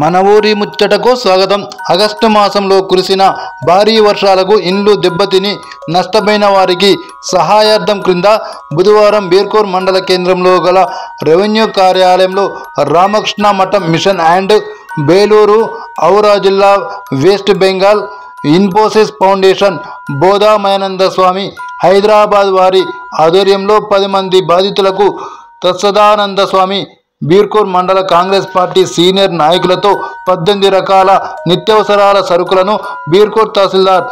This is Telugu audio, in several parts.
మన ఊరి ముచ్చటకు స్వాగతం. ఆగస్టు మాసంలో కురిసిన భారీ వర్షాలకు ఇండ్లు దెబ్బతిని నష్టపోయిన వారికి సహాయార్థం క్రింద బుధవారం బీర్కూర్ మండల కేంద్రంలో గల రెవెన్యూ కార్యాలయంలో రామకృష్ణ మఠం మిషన్ అండ్ బేలూరు ఔరా జిల్లా వెస్ట్ బెంగాల్ ఇన్ఫోసిస్ ఫౌండేషన్ బోధామయానంద స్వామి హైదరాబాద్ వారి ఆధ్వర్యంలో 10 మంది బాధితులకు తత్సదానంద స్వామి బీర్కూర్ మండల కాంగ్రెస్ పార్టీ సీనియర్ నాయకులతో 18 రకాల నిత్యావసరాల సరుకులను బీర్కూర్ తహసీల్దార్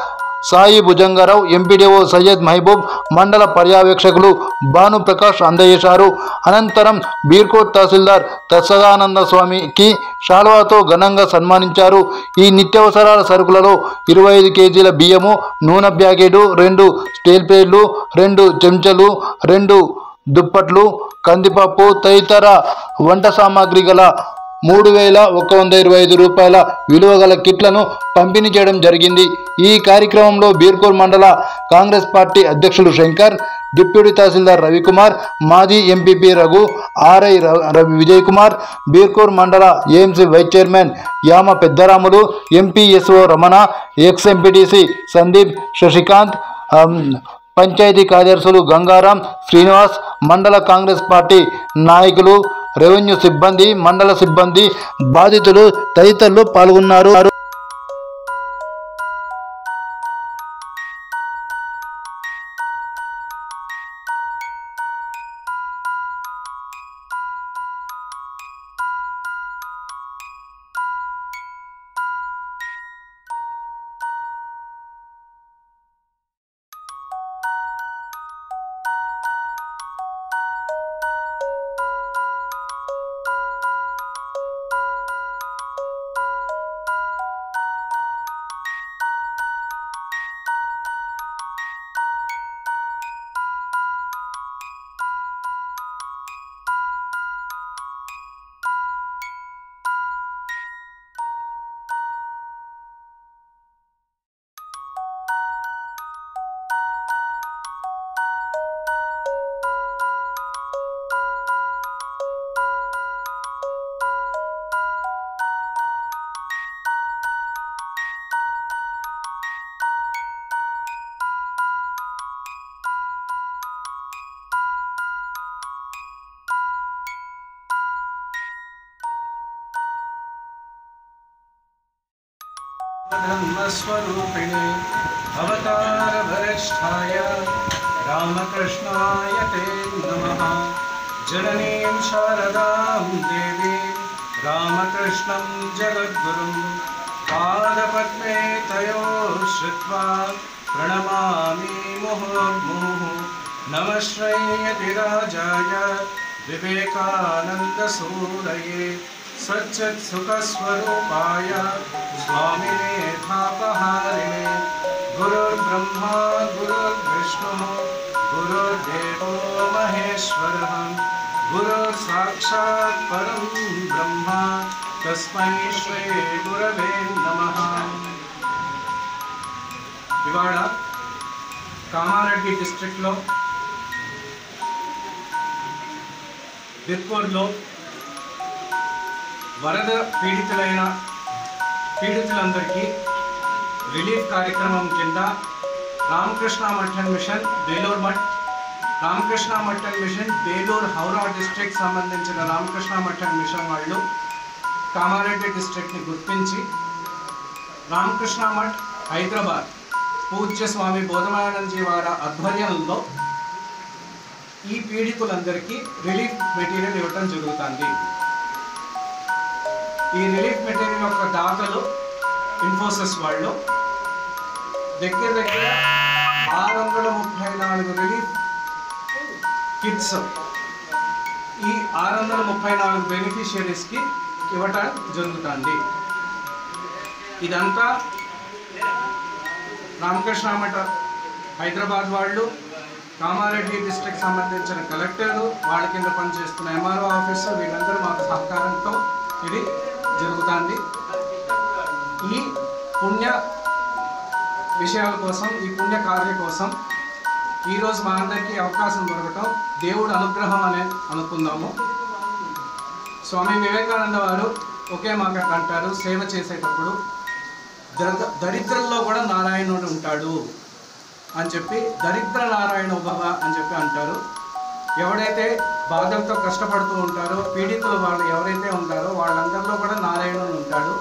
సాయి భుజంగారావు, ఎంపీడీఓ సయ్యద్ మహబూబ్, మండల పర్యవేక్షకులు భానుప్రకాష్ అందజేశారు. అనంతరం బీర్కూర్ తహసీల్దార్ తత్సదానంద స్వామికి శాల్వాతో ఘనంగా సన్మానించారు. ఈ నిత్యావసరాల సరుకులలో 25 కేజీల బియ్యము, నూనె ప్యాకెటు, 2 స్టీల్ ప్లేట్లు, 2 చెంచాలు, 2 దుప్పట్లు, కందిపప్పు తదితర వంట సామాగ్రి గల 3,125 రూపాయల విలువ గల కిట్లను పంపిణీ చేయడం జరిగింది. ఈ కార్యక్రమంలో బీర్కూర్ మండల కాంగ్రెస్ పార్టీ అధ్యక్షులు శంకర్, డిప్యూటీ తహసీల్దార్ రవికుమార్, మాజీ ఎంపీపీ రఘు, ఆర్ఐ విజయ్ కుమార్, బీర్కూర్ మండల AMC vice chairman Yama Peddaramulu, MPSO Ramana, ex MPTC Sandeep, Shashikanth, panchayat కార్యదర్శులు గంగారాం, శ్రీనివాస్, మండల కాంగ్రెస్ పార్టీ నాయకులు, రెవెన్యూ సిబ్బంది, మండల సిబ్బంది, బాధితులు తదితరులు పాల్గొన్నారు. धर्मस्वरूपिणे अवतार वरिष्ठाय रामकृष्णाय ते नमः। जननीं शारदां देवीं रामकृष्णं जगद्गुरुं पादपद्मे तयो श्रुत्वा प्रणमामि मुहुर्मुहुः। नमः श्रीयतिराजाय विवेकानन्दसूरये सच्चित्सुखस्वरूपाय स्वामिने तापहारिणे। गुरुर्ब्रह्मा गुरुर्विष्णुः गुरुर्देवो महेश्वरः गुरुर्साक्षात् परं ब्रह्म तस्मै श्री गुरवे नमः। इवाळ कामारेड्डी डिस्ट्रिक्ट लो बिर्कूर्लो వరద పీడితులందరికీ రిలీఫ్ కార్యక్రమం కింద రామకృష్ణ మఠం మిషన్ బేలూర్ మఠ్, రామకృష్ణ మఠం మిషన్ బేలూరు హౌరా డిస్ట్రిక్ట్ సంబంధించిన రామకృష్ణ మఠం మిషన్ వాళ్ళు కామారెడ్డి డిస్ట్రిక్ట్ని గుర్తించి రామకృష్ణ మఠ్ హైదరాబాద్ పూజ్య స్వామి బోధమానందజీ వారి ఆధ్వర్యంలో ఈ పీడితులందరికీ రిలీఫ్ మెటీరియల్ ఇవ్వటం జరుగుతుంది. ఈ రిలీఫ్ మెటీరియల్ యొక్క దాతలు ఇన్ఫోసిస్ వాళ్ళు దగ్గర 634 రిలీఫ్ కిట్స్ ఈ 634 బెనిఫిషియరీస్కి ఇవ్వటం జరుగుతుంది. ఇదంతా రామకృష్ణ మఠ హైదరాబాద్ వాళ్ళు, కామారెడ్డి డిస్ట్రిక్ట్ సంబంధించిన కలెక్టర్లు, వాళ్ళ కింద పనిచేస్తున్న ఎంఆర్ఓ ఆఫీసర్, వీళ్ళందరూ మాకు సహకారంతో ఇది జరుగుతుంది. ఈ పుణ్య విషయాల కోసం, ఈ పుణ్య కార్య కోసం ఈరోజు మా అందరికీ అవకాశం దొరకటం దేవుడు అనుగ్రహం అని అనుకుందాము. స్వామి వివేకానంద వారు ఒకే మాట అంటారు, సేవ చేసేటప్పుడు దరిద్రంలో కూడా నారాయణుడు ఉంటాడు అని చెప్పి దరిద్ర నారాయణ భవ అని చెప్పి అంటారు. ఎవడైతే బాధలతో కష్టపడుతూ ఉంటారో, పీడితులు వాళ్ళు ఎవరైతే ఉంటారో వాళ్ళందరిలో కూడా నారాయణుడు ఉంటాడు.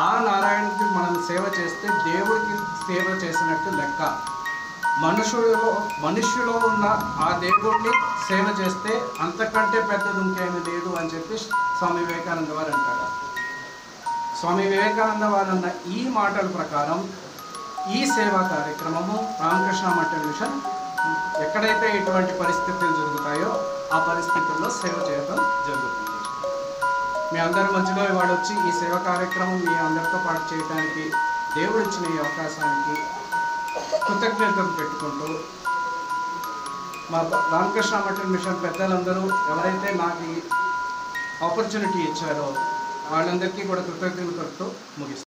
ఆ నారాయణుడికి మనం సేవ చేస్తే దేవుడికి సేవ చేసినట్టు లెక్క. మనుష్యులో ఉన్న ఆ దేవుడిని సేవ చేస్తే అంతకంటే పెద్దది ఇంకేమీ లేదు అని చెప్పి స్వామి వివేకానంద వారు అంటారు. స్వామి వివేకానంద వారు అన్న ఈ మాటల ప్రకారం ఈ సేవా కార్యక్రమము రామకృష్ణ మఠ మిషన్ ఎక్కడైతే ఇటువంటి పరిస్థితులు జరుగుతాయో ఆ పరిస్థితుల్లో సేవ చేయడం జరుగుతుంది. మీ అందరి మధ్యలో ఇవాళ వచ్చి ఈ సేవా కార్యక్రమం మీ అందరితో పాటు చేయడానికి దేవుడు ఇచ్చిన ఈ అవకాశానికి కృతజ్ఞతలు పెట్టుకుంటూ మా రామకృష్ణ మఠ మిషన్ పెద్దలందరూ ఎవరైతే నాకు ఈ ఆపర్చునిటీ ఇచ్చారో వాళ్ళందరికీ కూడా కృతజ్ఞతలతో ముగిస్తాను.